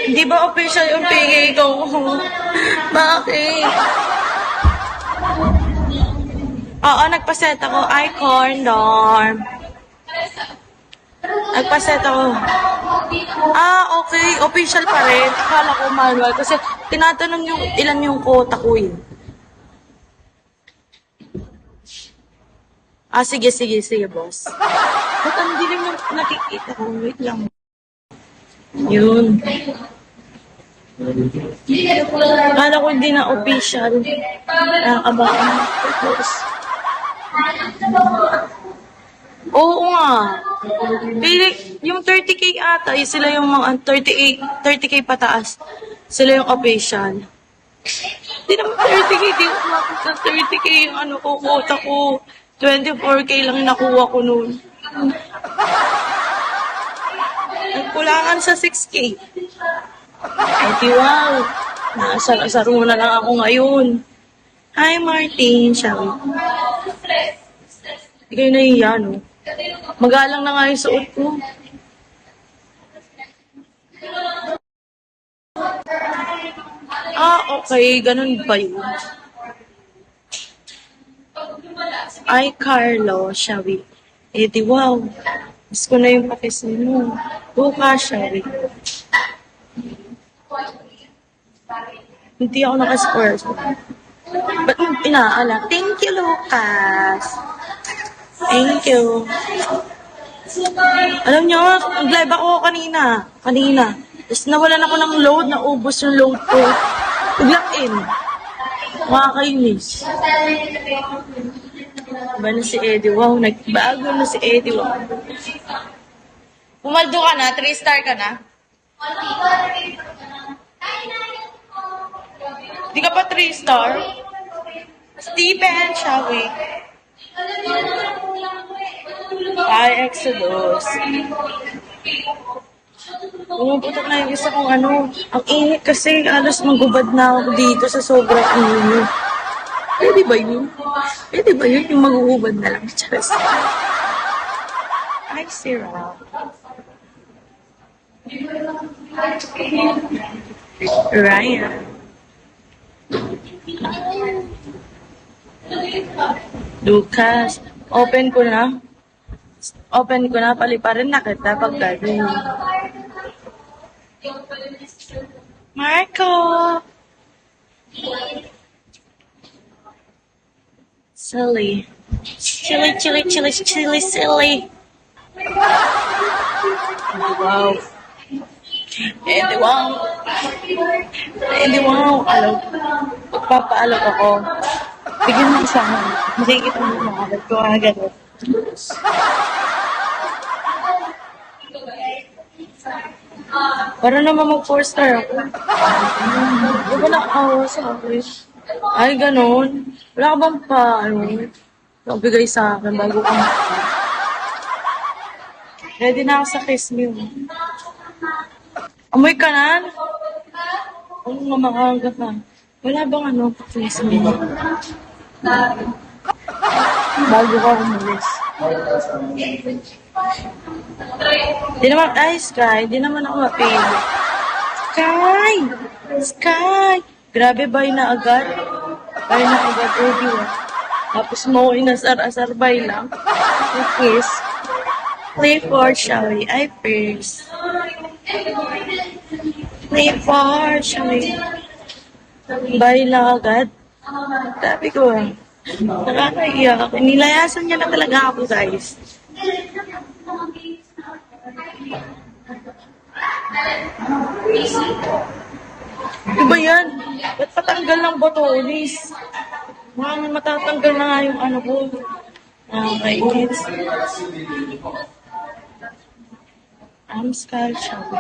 Hindi ba official yung pigay ko? Bakit? Oo, nagpaset ako. Icon, dorm. Nagpaset ako. Okay. Official pa rin. Akala ko manual. Kasi tinatanong yung ilan yung quota ko eh. Sige, boss. Ba't ang dilim yung nakikita ko? Wait lang. Yun. Akala ko hindi na official. Nakakabahan. Oo nga. Yung 30K ata, sila yung mga 30K pataas. Sila yung official. Hindi naman 30K, di umabot sa 30K yung quota ko. 24K lang nakuha ko noon. Nagkulangan sa 6K. Ay, di wow. Nasaro na lang ako ngayon. Hi, Martin. Shall we? Hindi kayo nahiya, no? Magalang na nga yung suot ko. Okay. Ganun ba yun? Ay, Carlo, shall we? Di wow. Mas ko na yung pakis mo. Bukas, shall we? Hindi ako naka-score. Ba't mo inaala? Thank you, Lucas. Thank you. Alam nyo, nag-live ako kanina. Tapos nawalan ako ng load, naubos yung load ko. Nag-lock in. Makakainis. Iba na si Eddie. Wow, nagbago na si Eddie. Wow. Pumaldo ka na? 3-star ka na? Di ka pa 3-star? Stephen, shall we? Ay, Exodus. Pumuputok na yung isa kong Ang init kasi, halos magubad na ako dito sa sobrang init. Pwede ba yun? Yung magugubad na lang. Charas. Ay, Sarah. Ryan. Lucas. Open ko na, paliparin na kita pag gagawin. Marco! Silly. Silly. Wow. Wow. Magpapaalok ako. Bigyan mo isa mo. Makikita mo mga ko agad. Para naman mag-4-star ako. Di ba nakawa sa office? Ay, ganon. Wala ka bang bigay sa akin bago ka ready na ako sa kiss me. Amoy ka na? Oo nga, makaaga ka. Wala bang kiss me? Bago ka umalis. Sky, di naman ako mapili. Sky! Grabe, bay na agad, Eddie. Tapos mo, inasar-asar, bay lang. Kiss. Play for, shall we? Ay, first. Play for, shall we? Bay lang agad. Sabi ko, nakakaiyak. Nilayasan niya na talaga ako, guys. Ano ba yan? Ba't patanggal ng botones? Matatanggal na nga yung ko. Okay, it's... I'm Sky Chubby.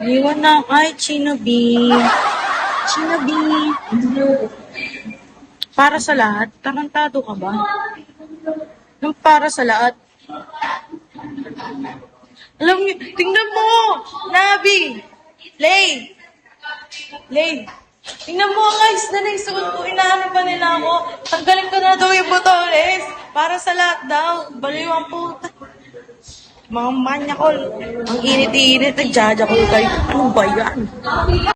Iwan na. Ay, Chinobi. Para sa lahat? Tarantado ka ba? Yung para sa lahat? Alam niyo, tingnan mo! Nabi! Lay! Tingnan mo guys, na naisuot ko, inaano pa nila ako. Tanggalin ko na daw yung botones. Para sa lahat daw. Baliw ang puta. Mga manyakol. Ang init-init. Nagjaja ko tayo. Ano ba yan?